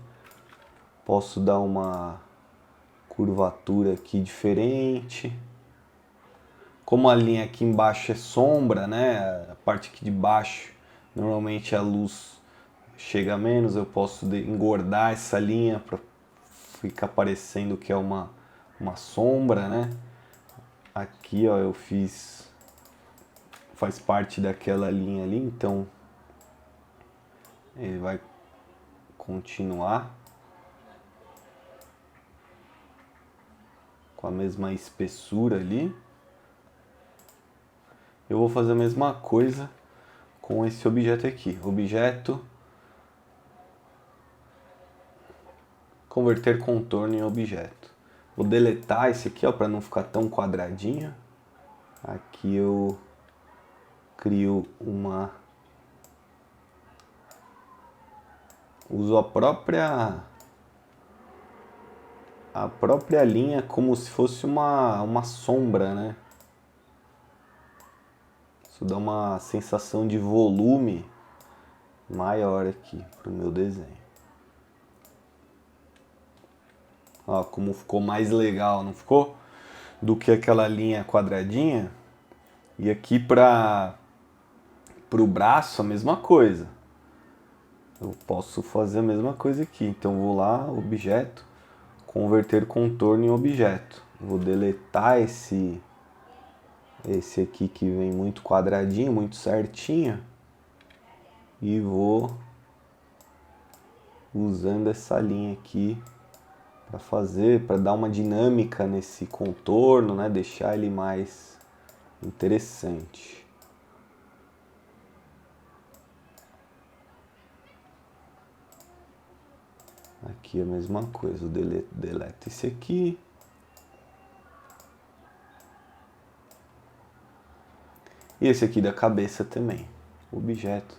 posso dar uma curvatura aqui diferente. Como a linha aqui embaixo é sombra, né? A parte aqui de baixo, normalmente a luz chega menos, eu posso engordar essa linha para ficar parecendo que é uma sombra, né? Aqui, ó, eu fiz, faz parte daquela linha ali, então ele vai continuar com a mesma espessura ali. Eu vou fazer a mesma coisa com esse objeto aqui. Objeto, converter contorno em objeto. Vou deletar esse aqui, ó, para não ficar tão quadradinho. Aqui eu crio uma... Uso a própria linha como se fosse uma sombra, né? Isso dá uma sensação de volume maior aqui pro meu desenho. Ó, como ficou mais legal, não ficou? Do que aquela linha quadradinha. E aqui pro braço a mesma coisa. Eu posso fazer a mesma coisa aqui. Então vou lá, objeto, converter contorno em objeto. Vou deletar esse aqui que vem muito quadradinho, muito certinho. E vou usando essa linha aqui para dar uma dinâmica nesse contorno, né? Deixar ele mais interessante. Aqui a mesma coisa, eu deleto esse aqui. E esse aqui da cabeça também. Objeto,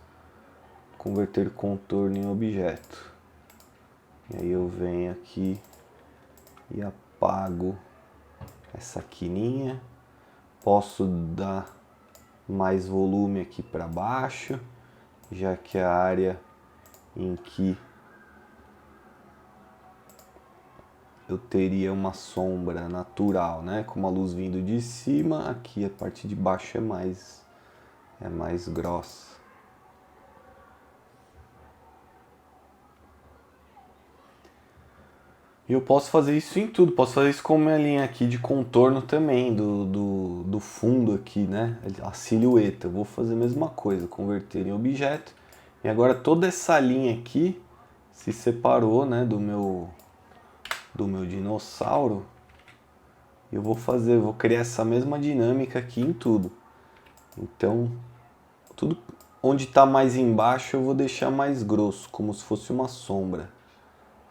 converter contorno em objeto. E aí eu venho aqui e apago essa quininha. Posso dar mais volume aqui para baixo, já que a área em que eu teria uma sombra natural, né? Com a luz vindo de cima, aqui a parte de baixo é mais grossa. E eu posso fazer isso em tudo, posso fazer isso com a minha linha aqui de contorno também, do fundo aqui, né? A silhueta, eu vou fazer a mesma coisa, converter em objeto. E agora toda essa linha aqui se separou, né, do meu dinossauro. Eu vou criar essa mesma dinâmica aqui em tudo. Então, tudo onde está mais embaixo eu vou deixar mais grosso, como se fosse uma sombra.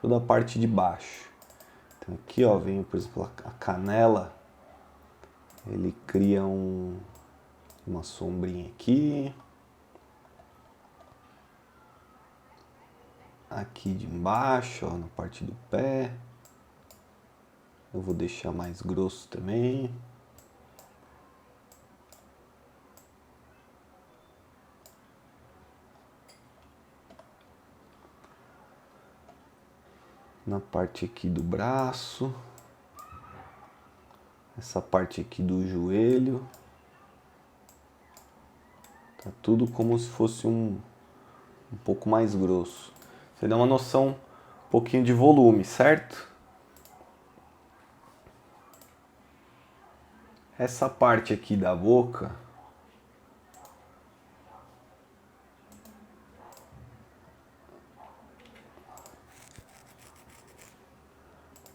Toda a parte de baixo. Então aqui, ó, vem, por exemplo, a canela. Ele cria uma sombrinha aqui. Aqui de embaixo, ó, na parte do pé. Eu vou deixar mais grosso também. Na parte aqui do braço. Essa parte aqui do joelho. Tá tudo como se fosse um pouco mais grosso. Você dá uma noção, um pouquinho de volume, certo? Essa parte aqui da boca,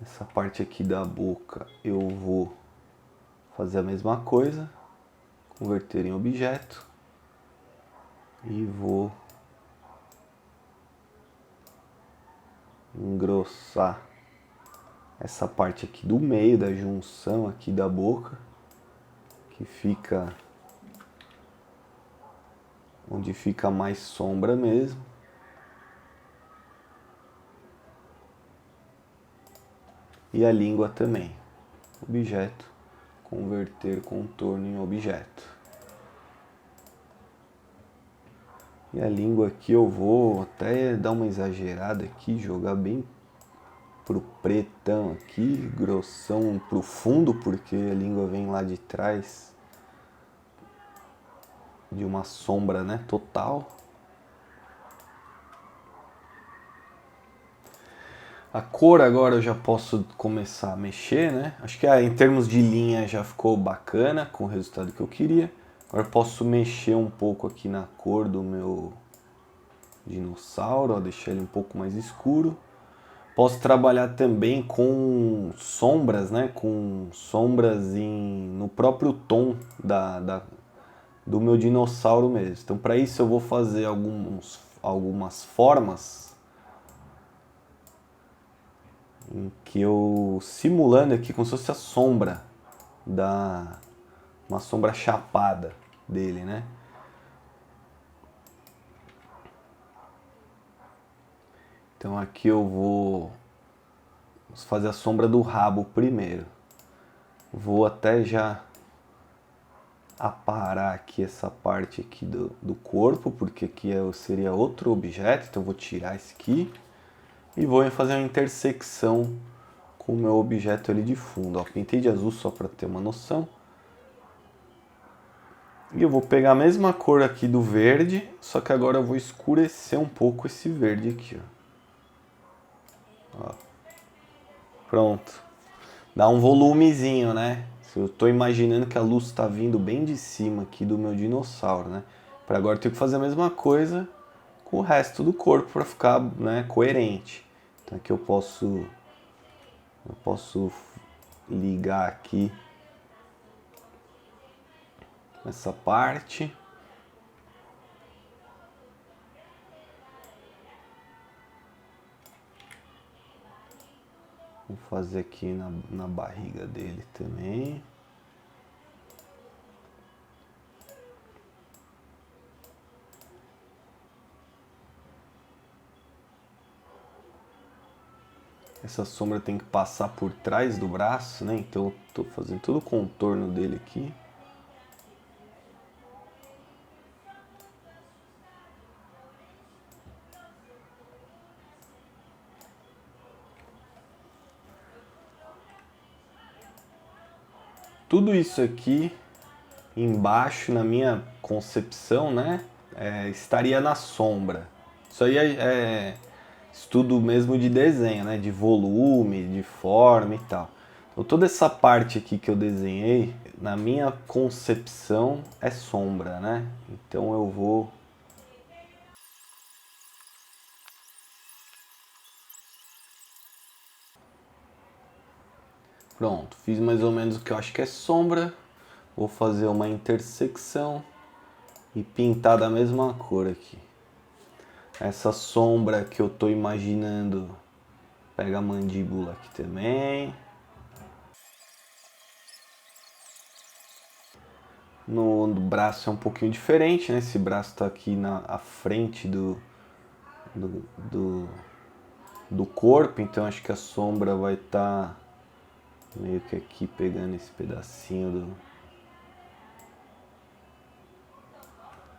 essa parte aqui da boca eu vou fazer a mesma coisa, converter em objeto e vou engrossar essa parte aqui do meio da junção aqui da boca, que fica onde fica mais sombra mesmo. E a língua também. Objeto, converter contorno em objeto. E a língua aqui eu vou até dar uma exagerada aqui, jogar bem pro pretão aqui, grossão pro fundo, porque a língua vem lá de trás de uma sombra, né, total. A cor agora eu já posso começar a mexer, né? Acho que em termos de linha já ficou bacana com o resultado que eu queria. Agora eu posso mexer um pouco aqui na cor do meu dinossauro, ó, deixar ele um pouco mais escuro. Posso trabalhar também com sombras, né? Com sombras no próprio tom do meu dinossauro mesmo. Então para isso eu vou fazer algumas formas em que eu simulando aqui como se fosse a sombra uma sombra chapada dele, né? Então aqui eu vou fazer a sombra do rabo primeiro. Vou até já aparar aqui essa parte aqui do corpo, porque aqui seria outro objeto, então eu vou tirar esse aqui. E vou fazer uma intersecção com o meu objeto ali de fundo. Ó, pintei de azul só para ter uma noção. E eu vou pegar a mesma cor aqui do verde, só que agora eu vou escurecer um pouco esse verde aqui. Ó. Pronto. Dá um volumezinho, né? Eu estou imaginando que a luz está vindo bem de cima aqui do meu dinossauro, né? Para agora eu tenho que fazer a mesma coisa com o resto do corpo para ficar, né, coerente. Então aqui eu posso ligar aqui essa parte. Vou fazer aqui na barriga dele também. Essa sombra tem que passar por trás do braço, né? Então eu tô fazendo todo o contorno dele aqui. Tudo isso aqui embaixo, na minha concepção, né? Estaria na sombra. Isso aí é estudo mesmo de desenho, né? De volume, de forma e tal. Então, toda essa parte aqui que eu desenhei, na minha concepção, é sombra, né? Então eu vou... Pronto, fiz mais ou menos o que eu acho que é sombra. Vou fazer uma intersecção e pintar da mesma cor aqui. Essa sombra que eu tô imaginando, pega a mandíbula aqui também. No braço é um pouquinho diferente, né? Esse braço tá aqui à frente do corpo, então acho que a sombra vai estar meio que aqui pegando esse pedacinho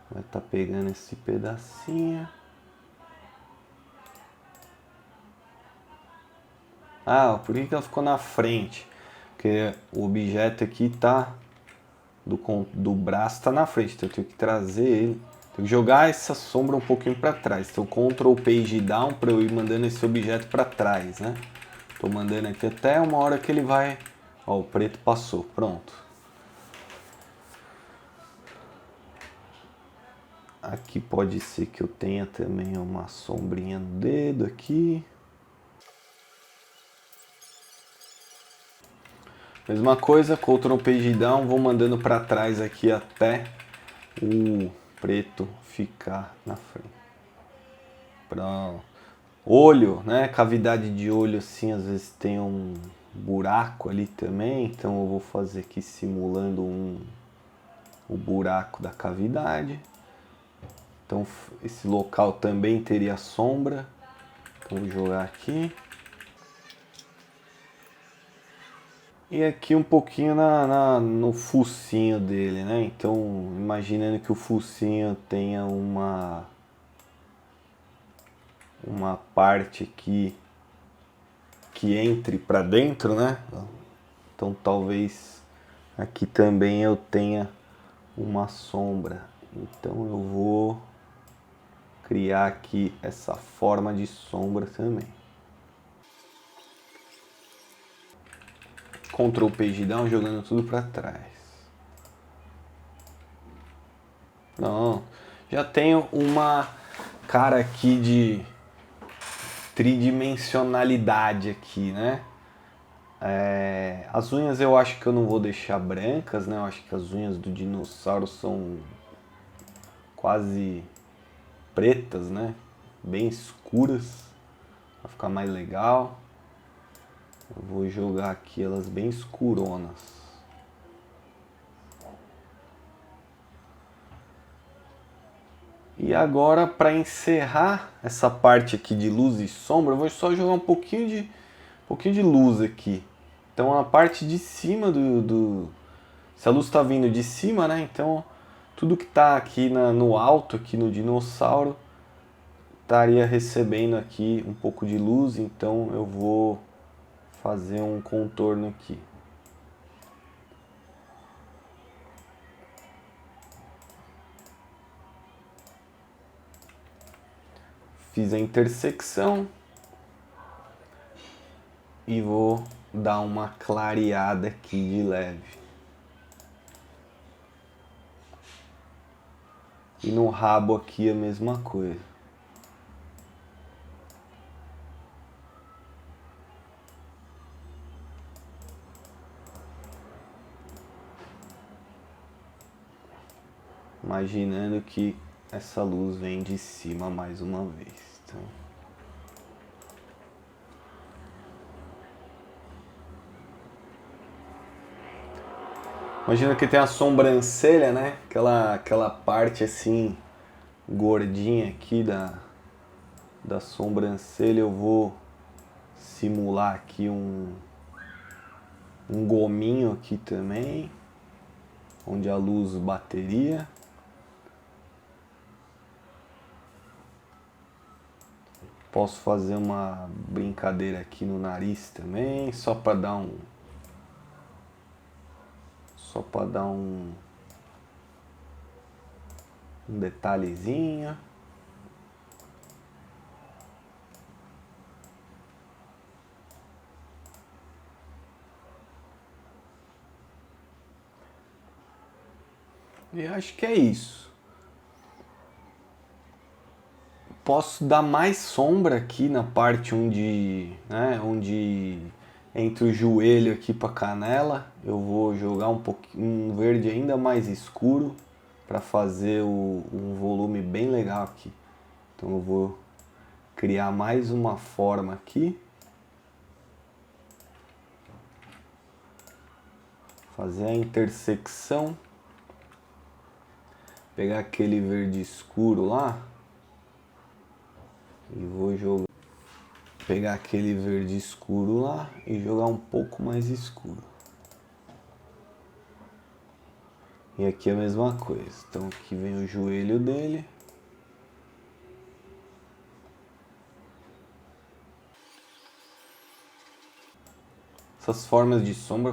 vai estar pegando esse pedacinho. Ah, por que ela ficou na frente? Porque o objeto aqui tá do braço tá na frente, então eu tenho que trazer ele, tenho que jogar essa sombra um pouquinho para trás. Então Ctrl Page Down para eu ir mandando esse objeto para trás, né? Tô mandando aqui até uma hora que ele vai, ó, o preto passou, pronto. Aqui pode ser que eu tenha também uma sombrinha no dedo aqui. Mesma coisa, Ctrl Page Down, vou mandando para trás aqui até o preto ficar na frente. Pronto. Olho, né? Cavidade de olho assim, às vezes tem um buraco ali também, então eu vou fazer aqui simulando o buraco da cavidade. Então esse local também teria sombra. Então vou jogar aqui. E aqui um pouquinho no focinho dele, né? Então, imaginando que o focinho tenha uma parte aqui que entre para dentro, né? Então, talvez aqui também eu tenha uma sombra. Então, eu vou criar aqui essa forma de sombra também. Ctrl Page Down, jogando tudo para trás. Pronto. Já tenho uma cara aqui de tridimensionalidade aqui, né? As unhas eu acho que eu não vou deixar brancas, né? Eu acho que as unhas do dinossauro são quase pretas, né? Bem escuras, para ficar mais legal. Eu vou jogar aqui elas bem escuronas. E agora, para encerrar essa parte aqui de luz e sombra, eu vou só jogar um pouquinho de luz aqui. Então a parte de cima se a luz está vindo de cima, né? Então tudo que está aqui no alto, aqui no dinossauro, estaria recebendo aqui um pouco de luz. Então eu vou fazer um contorno aqui. Fiz a intersecção e vou dar uma clareada aqui de leve. E no rabo aqui a mesma coisa. Imaginando que essa luz vem de cima mais uma vez. Então, imagina que tem a sobrancelha, né? Aquela parte assim gordinha aqui da sobrancelha. Eu vou simular aqui um gominho aqui também, onde a luz bateria. Posso fazer uma brincadeira aqui no nariz também, só para dar um detalhezinho. E acho que é isso. Posso dar mais sombra aqui na parte onde entre o joelho aqui para canela. Eu vou jogar um verde ainda mais escuro para fazer um volume bem legal aqui. Então eu vou criar mais uma forma aqui. Fazer a intersecção. Pegar aquele verde escuro lá. E vou pegar aquele verde escuro lá e jogar um pouco mais escuro. E aqui é a mesma coisa. Então aqui vem o joelho dele. Essas formas de sombra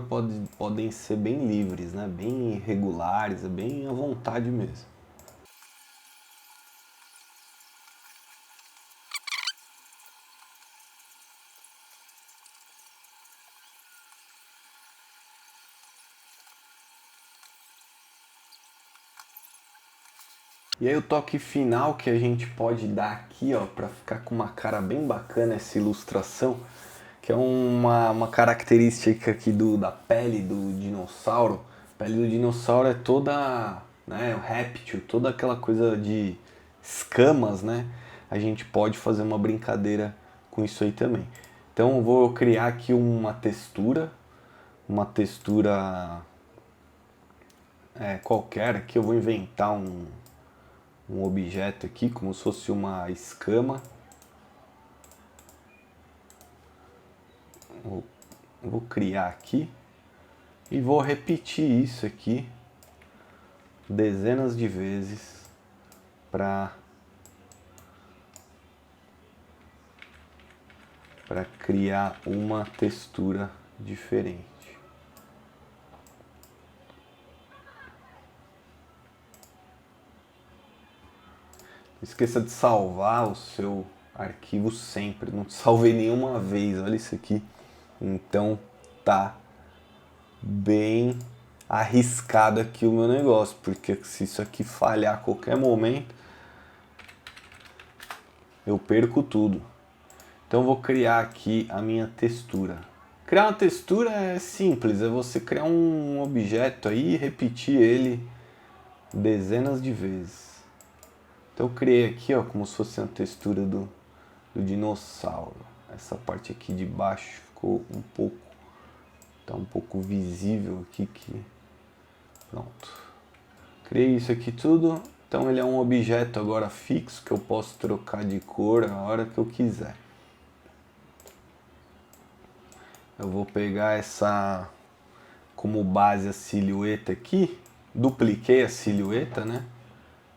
podem ser bem livres, né? Bem irregulares, é bem à vontade mesmo. E aí o toque final que a gente pode dar aqui, ó, para ficar com uma cara bem bacana essa ilustração, que é uma característica aqui da pele do dinossauro. A pele do dinossauro é toda, né, o réptil, toda aquela coisa de escamas, né? A gente pode fazer uma brincadeira com isso aí também. Então eu vou criar aqui uma textura qualquer. Aqui eu vou inventar um objeto aqui, como se fosse uma escama. Vou criar aqui e vou repetir isso aqui dezenas de vezes para criar uma textura diferente. Não esqueça de salvar o seu arquivo sempre. Não salvei nenhuma vez, olha isso aqui. Então tá bem arriscado aqui o meu negócio, porque se isso aqui falhar a qualquer momento, eu perco tudo. Então eu vou criar aqui a minha textura. Criar uma textura é simples, é você criar um objeto aí e repetir ele dezenas de vezes. Então eu criei aqui, ó, como se fosse uma textura do dinossauro. Essa parte aqui de baixo ficou tá um pouco visível aqui pronto. Criei isso aqui tudo, então ele é um objeto agora fixo que eu posso trocar de cor a hora que eu quiser. Eu vou pegar essa como base a silhueta aqui, dupliquei a silhueta, né?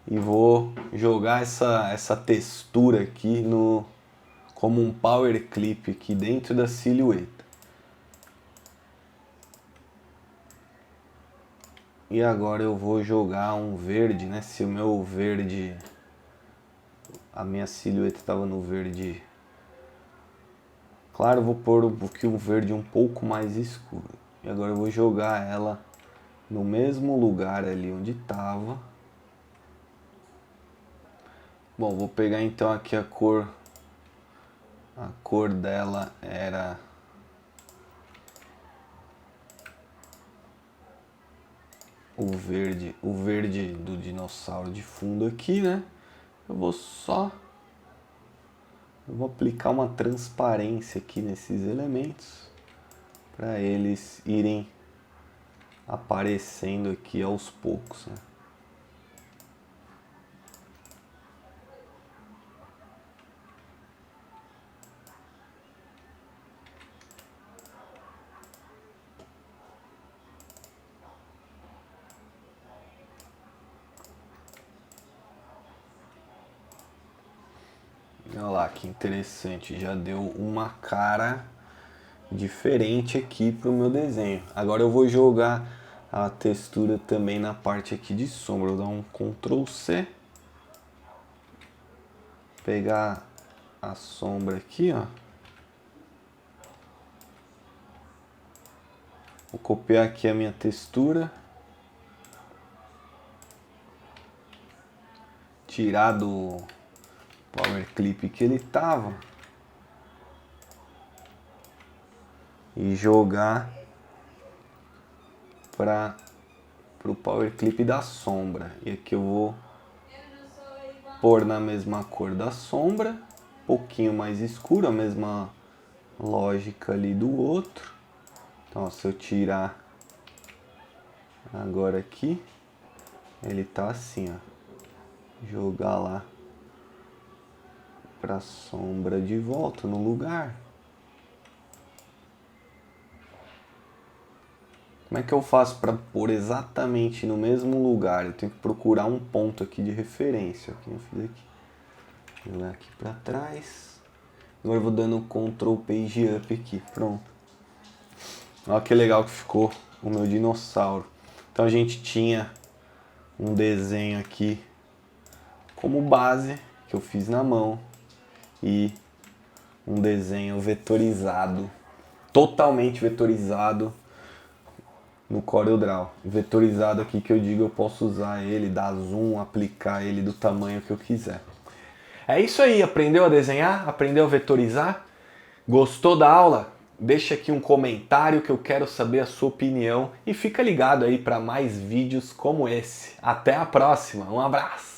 E vou jogar essa textura aqui como um power clip aqui dentro da silhueta. E agora eu vou jogar um verde, né? Se o meu verde, a minha silhueta estava no verde claro, eu vou pôr um verde um pouco mais escuro. E agora eu vou jogar ela no mesmo lugar ali onde estava. Bom, vou pegar então aqui a cor dela era o verde do dinossauro de fundo aqui, né? Eu vou aplicar uma transparência aqui nesses elementos para eles irem aparecendo aqui aos poucos, né? Olha lá que interessante, já deu uma cara diferente aqui pro meu desenho. Agora eu vou jogar a textura também na parte aqui de sombra. Vou dar um Ctrl C, pegar a sombra aqui, ó. Vou copiar aqui a minha textura, tirar do power clip que ele tava e jogar para o power clip da sombra. E aqui eu vou pôr na mesma cor da sombra, um pouquinho mais escuro, a mesma lógica ali do outro. Então, se eu tirar agora aqui, ele tá assim, ó. Jogar lá para a sombra de volta no lugar. Como é que eu faço para pôr exatamente no mesmo lugar? Eu tenho que procurar um ponto aqui de referência. Aqui eu fiz aqui. Vou jogar aqui para trás. Agora eu vou dando Ctrl Page Up aqui. Pronto. Olha que legal que ficou o meu dinossauro. Então a gente tinha um desenho aqui como base que eu fiz na mão e um desenho vetorizado, totalmente vetorizado no CorelDRAW. Vetorizado aqui que eu digo, eu posso usar ele, dar zoom, aplicar ele do tamanho que eu quiser. É isso aí, aprendeu a desenhar? Aprendeu a vetorizar? Gostou da aula? deixa aqui um comentário que eu quero saber a sua opinião e fica ligado aí para mais vídeos como esse. Até a próxima, um abraço!